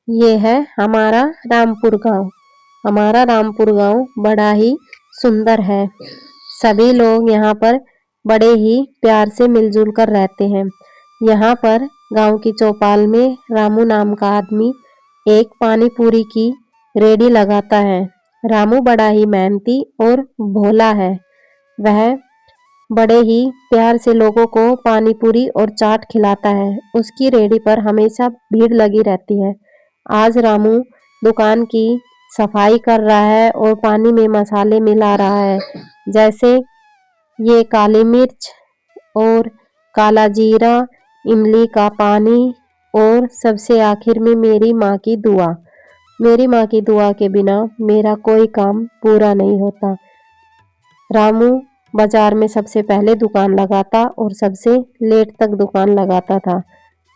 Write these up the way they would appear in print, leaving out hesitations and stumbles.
ये है हमारा रामपुर गांव। हमारा रामपुर गांव बड़ा ही सुंदर है। सभी लोग यहाँ पर बड़े ही प्यार से मिलजुल कर रहते हैं। यहाँ पर गांव की चौपाल में रामू नाम का आदमी एक पानी पूरी की रेडी लगाता है। रामू बड़ा ही मेहनती और भोला है। वह बड़े ही प्यार से लोगों को पानी पूरी और चाट खिलाता है। उसकी रेडी पर हमेशा भीड़ लगी रहती है। आज रामू दुकान की सफाई कर रहा है और पानी में मसाले मिला रहा है, जैसे ये काली मिर्च और काला जीरा, इमली का पानी और सबसे आखिर में मेरी माँ की दुआ। मेरी माँ की दुआ के बिना मेरा कोई काम पूरा नहीं होता। रामू बाजार में सबसे पहले दुकान लगाता और सबसे लेट तक दुकान लगाता था।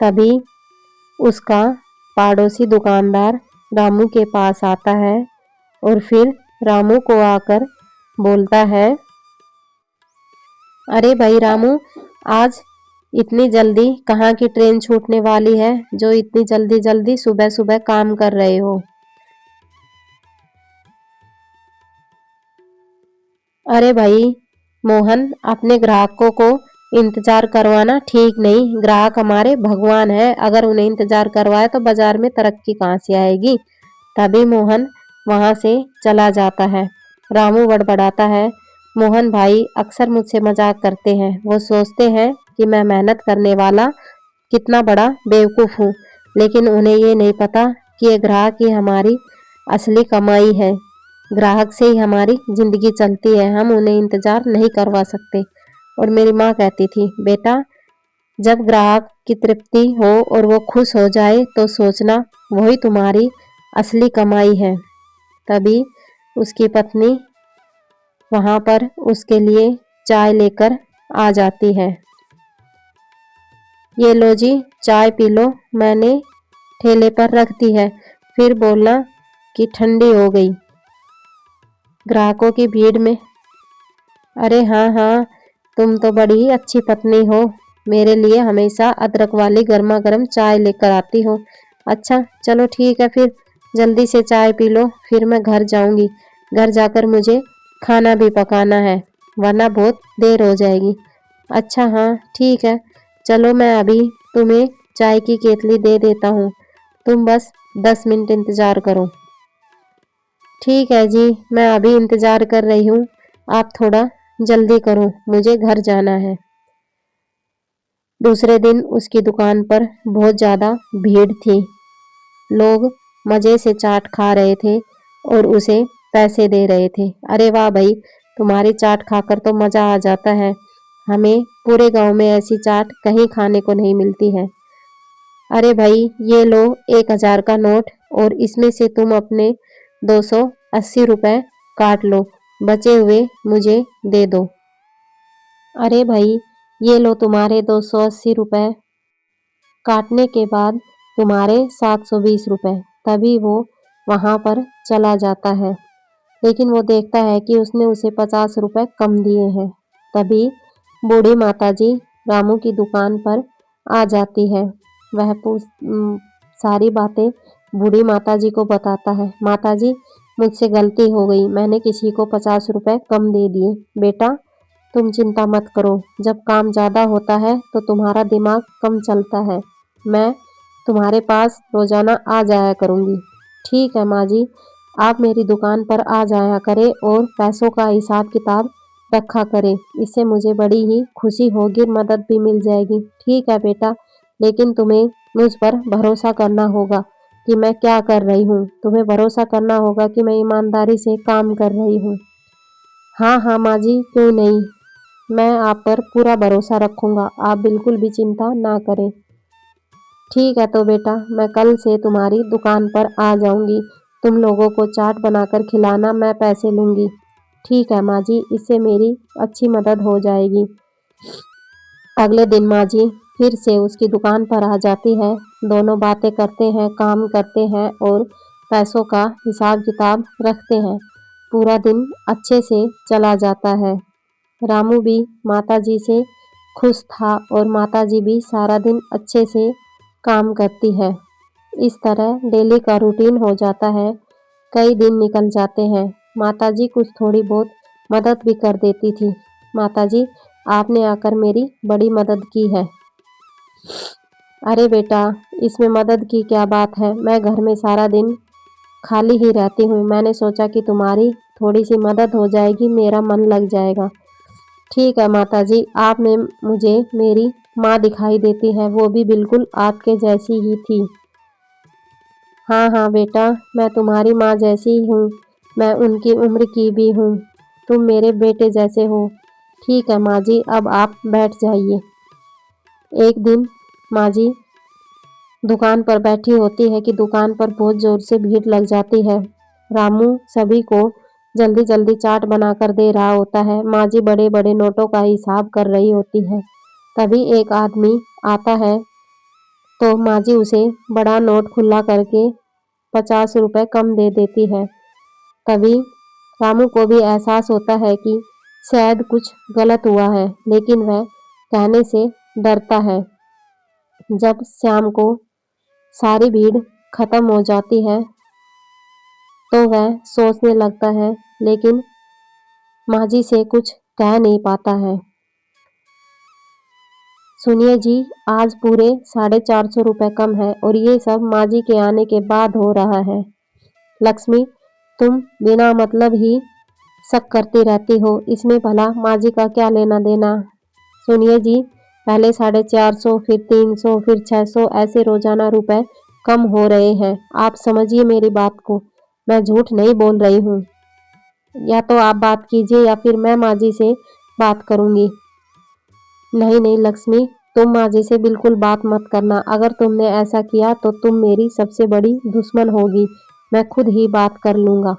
तभी उसका पड़ोसी दुकानदार रामू के पास आता है और फिर रामू को आकर बोलता है, अरे भाई रामू, आज इतनी जल्दी कहाँ की ट्रेन छूटने वाली है जो इतनी जल्दी जल्दी सुबह सुबह काम कर रहे हो? अरे भाई मोहन, अपने ग्राहकों को इंतजार करवाना ठीक नहीं। ग्राहक हमारे भगवान है, अगर उन्हें इंतजार करवाए तो बाजार में तरक्की कहाँ से आएगी। तभी मोहन वहां से चला जाता है। रामू बड़बड़ाता है, मोहन भाई अक्सर मुझसे मजाक करते हैं। वो सोचते हैं कि मैं मेहनत करने वाला कितना बड़ा बेवकूफ हूँ, लेकिन उन्हें ये नहीं पता कि ये ग्राहक ही हमारी असली कमाई है। ग्राहक से ही हमारी जिंदगी चलती है, हम उन्हें इंतजार नहीं करवा सकते। और मेरी माँ कहती थी, बेटा जब ग्राहक की तृप्ति हो और वो खुश हो जाए तो सोचना वही तुम्हारी असली कमाई है। तभी उसकी पत्नी वहां पर उसके लिए चाय लेकर आ जाती है। ये लो जी, चाय पी लो, मैंने ठेले पर रख दी है। फिर बोलना कि ठंडी हो गई। ग्राहकों की भीड़ में, अरे हाँ हाँ, तुम तो बड़ी ही अच्छी पत्नी हो, मेरे लिए हमेशा अदरक वाली गर्मा गर्म चाय लेकर आती हो। अच्छा चलो ठीक है, फिर जल्दी से चाय पी लो, फिर मैं घर जाऊंगी। घर जाकर मुझे खाना भी पकाना है, वरना बहुत देर हो जाएगी। अच्छा हाँ ठीक है, चलो मैं अभी तुम्हें चाय की केतली दे देता हूँ, तुम बस 10 मिनट इंतजार करो। ठीक है जी, मैं अभी इंतजार कर रही हूँ, आप थोड़ा जल्दी करो, मुझे घर जाना है। दूसरे दिन उसकी दुकान पर बहुत ज़्यादा भीड़ थी। लोग मज़े से चाट खा रहे थे और उसे पैसे दे रहे थे। अरे वाह भाई, तुम्हारी चाट खाकर तो मज़ा आ जाता है। हमें पूरे गांव में ऐसी चाट कहीं खाने को नहीं मिलती है। अरे भाई ये लो 1,000 का नोट और इसमें से तुम अपने 280 रुपए काट लो, बचे हुए मुझे दे दो। अरे भाई ये लो तुम्हारे 280 रुपए। काटने के बाद तुम्हारे 720 रुपए। तभी वो वहां पर चला जाता है, लेकिन वो देखता है कि उसने उसे 50 रुपए कम दिए हैं। तभी बूढ़ी माताजी रामू की दुकान पर आ जाती है। वह सारी बातें बूढ़ी माताजी को बताता है। माताजी, मुझसे गलती हो गई, मैंने किसी को 50 रुपए कम दे दिए। बेटा तुम चिंता मत करो, जब काम ज़्यादा होता है तो तुम्हारा दिमाग कम चलता है। मैं तुम्हारे पास रोजाना आ जाया करूँगी। ठीक है माँ जी, आप मेरी दुकान पर आ जाया करें और पैसों का हिसाब किताब रखा करें, इससे मुझे बड़ी ही खुशी होगी, मदद भी मिल जाएगी। ठीक है बेटा, लेकिन तुम्हें मुझ पर भरोसा करना होगा कि मैं क्या कर रही हूँ। तुम्हें भरोसा करना होगा कि मैं ईमानदारी से काम कर रही हूँ। हाँ हाँ माँ जी, क्यों नहीं, मैं आप पर पूरा भरोसा रखूंगा, आप बिल्कुल भी चिंता ना करें। ठीक है तो बेटा, मैं कल से तुम्हारी दुकान पर आ जाऊंगी, तुम लोगों को चाट बनाकर खिलाना, मैं पैसे लूंगी। ठीक है माँ जी, इससे मेरी अच्छी मदद हो जाएगी। अगले दिन माँ जी फिर से उसकी दुकान पर आ जाती है। दोनों बातें करते हैं, काम करते हैं और पैसों का हिसाब किताब रखते हैं। पूरा दिन अच्छे से चला जाता है। रामू भी माताजी से खुश था और माताजी भी सारा दिन अच्छे से काम करती है। इस तरह डेली का रूटीन हो जाता है। कई दिन निकल जाते हैं। माताजी कुछ थोड़ी बहुत मदद भी कर देती थी। माताजी, आपने आकर मेरी बड़ी मदद की है। अरे बेटा, इसमें मदद की क्या बात है? मैं घर में सारा दिन खाली ही रहती हूँ। मैंने सोचा कि तुम्हारी थोड़ी सी मदद हो जाएगी, मेरा मन लग जाएगा। ठीक है माताजी, आप में मुझे मेरी माँ दिखाई देती है, वो भी बिल्कुल आपके जैसी ही थी। हाँ हाँ बेटा, मैं तुम्हारी माँ जैसी ही हूँ। मैं उनकी उम्र की भी हूँ। तुम मेरे बेटे जैसे हो। ठीक है माँ जी, अब आप बैठ जाइए। एक दिन माँ जी दुकान पर बैठी होती है कि दुकान पर बहुत जोर से भीड़ लग जाती है। रामू सभी को जल्दी जल्दी चाट बनाकर दे रहा होता है। माँ जी बड़े बड़े नोटों का हिसाब कर रही होती है। तभी एक आदमी आता है तो माँ जी उसे बड़ा नोट खुला करके 50 रुपए कम दे देती है। तभी रामू को भी एहसास होता है कि शायद कुछ गलत हुआ है, लेकिन वह कहने से डरता है। जब शाम को सारी भीड़ खत्म हो जाती है तो वह सोचने लगता है, लेकिन माँ जी से कुछ कह नहीं पाता है। सुनिए जी, आज पूरे 450 रुपए कम है और ये सब माँ जी के आने के बाद हो रहा है। लक्ष्मी, तुम बिना मतलब ही शक करती रहती हो, इसमें भला माँ जी का क्या लेना देना। सुनिए जी, पहले 450, फिर 300, फिर 600 ऐसे रोजाना रुपए कम हो रहे हैं। आप समझिए मेरी बात को, मैं झूठ नहीं बोल रही हूँ। या तो आप बात कीजिए या फिर मैं माँ जी से बात करूँगी। नहीं नहीं लक्ष्मी, तुम माँ जी से बिल्कुल बात मत करना। अगर तुमने ऐसा किया तो तुम मेरी सबसे बड़ी दुश्मन होगी। मैं खुद ही बात कर लूँगा।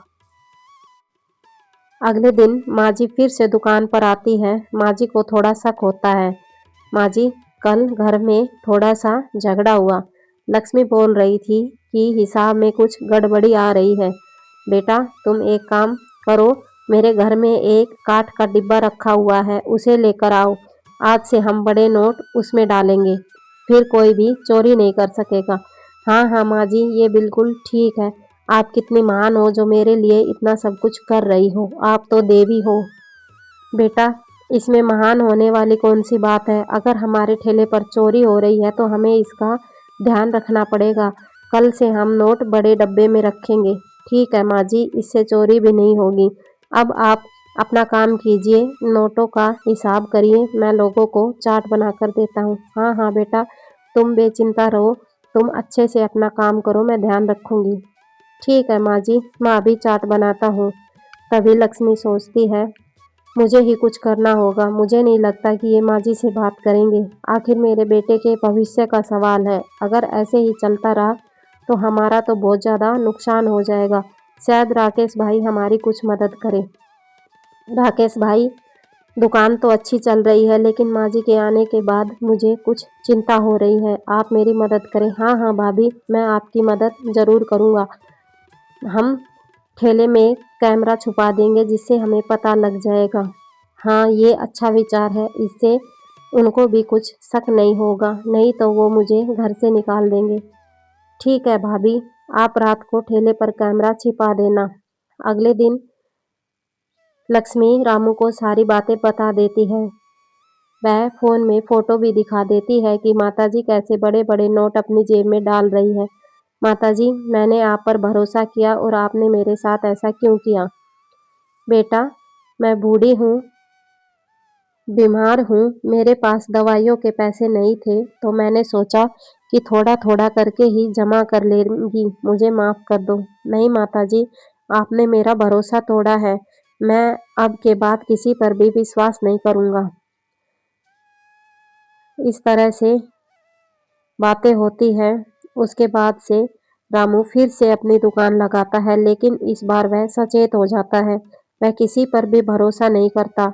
अगले दिन माँ जी फिर से दुकान पर आती है। माँ जी को थोड़ा शक होता है। माँ जी, कल घर में थोड़ा सा झगड़ा हुआ। लक्ष्मी बोल रही थी कि हिसाब में कुछ गड़बड़ी आ रही है। बेटा, तुम एक काम करो, मेरे घर में एक काठ का डिब्बा रखा हुआ है, उसे लेकर आओ। आज से हम बड़े नोट उसमें डालेंगे, फिर कोई भी चोरी नहीं कर सकेगा। हाँ हाँ माँ जी, ये बिल्कुल ठीक है। आप कितनी महान हो जो मेरे लिए इतना सब कुछ कर रही हो। आप तो देवी हो। बेटा, इसमें महान होने वाली कौन सी बात है? अगर हमारे ठेले पर चोरी हो रही है तो हमें इसका ध्यान रखना पड़ेगा। कल से हम नोट बड़े डब्बे में रखेंगे। ठीक है माँ जी, इससे चोरी भी नहीं होगी। अब आप अपना काम कीजिए, नोटों का हिसाब करिए, मैं लोगों को चाट बना कर देता हूँ। हाँ हाँ बेटा, तुम बेचिंता रहो, तुम अच्छे से अपना काम करो, मैं ध्यान रखूंगी। ठीक है माँ जी, मैं अभी चाट बनाता हूँ। तभी लक्ष्मी सोचती है, मुझे ही कुछ करना होगा। मुझे नहीं लगता कि ये माँ जी से बात करेंगे। आखिर मेरे बेटे के भविष्य का सवाल है। अगर ऐसे ही चलता रहा तो हमारा तो बहुत ज़्यादा नुकसान हो जाएगा। शायद राकेश भाई हमारी कुछ मदद करे। राकेश भाई, दुकान तो अच्छी चल रही है, लेकिन माँ जी के आने के बाद मुझे कुछ चिंता हो रही है। आप मेरी मदद करें। हाँ हाँ भाभी, मैं आपकी मदद ज़रूर करूँगा। हम ठेले में कैमरा छुपा देंगे जिससे हमें पता लग जाएगा। हाँ, ये अच्छा विचार है। इससे उनको भी कुछ शक नहीं होगा, नहीं तो वो मुझे घर से निकाल देंगे। ठीक है भाभी, आप रात को ठेले पर कैमरा छिपा देना। अगले दिन लक्ष्मी रामू को सारी बातें बता देती है। वह फोन में फोटो भी दिखा देती है कि माताजी कैसे बड़े बड़े नोट अपनी जेब में डाल रही है। माताजी, मैंने आप पर भरोसा किया और आपने मेरे साथ ऐसा क्यों किया? बेटा, मैं बूढ़ी हूँ, बीमार हूँ, मेरे पास दवाइयों के पैसे नहीं थे, तो मैंने सोचा कि थोड़ा थोड़ा करके ही जमा कर लेंगी, मुझे माफ़ कर दो। नहीं माताजी, आपने मेरा भरोसा तोड़ा है। मैं अब के बाद किसी पर भी विश्वास नहीं करूँगा। इस तरह से बातें होती हैं। उसके बाद से रामू फिर से अपनी दुकान लगाता है, लेकिन इस बार वह सचेत हो जाता है। वह किसी पर भी भरोसा नहीं करता,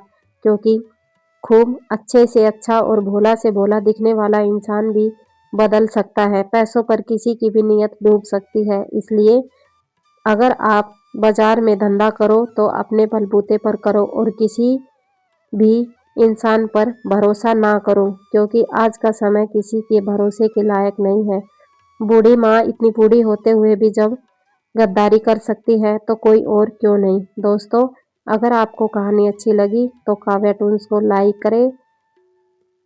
क्योंकि खूब अच्छे से अच्छा और भोला से भोला दिखने वाला इंसान भी बदल सकता है। पैसों पर किसी की भी नीयत डूब सकती है। इसलिए अगर आप बाजार में धंधा करो तो अपने बलबूते पर करो और किसी भी इंसान पर भरोसा ना करो, क्योंकि आज का समय किसी के भरोसे के लायक नहीं है। बूढ़ी माँ इतनी बूढ़ी होते हुए भी जब गद्दारी कर सकती है तो कोई और क्यों नहीं। दोस्तों, अगर आपको कहानी अच्छी लगी तो काव्या टून्स को लाइक करें,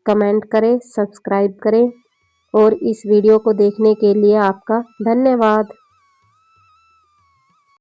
कमेंट करें, सब्सक्राइब करें और इस वीडियो को देखने के लिए आपका धन्यवाद।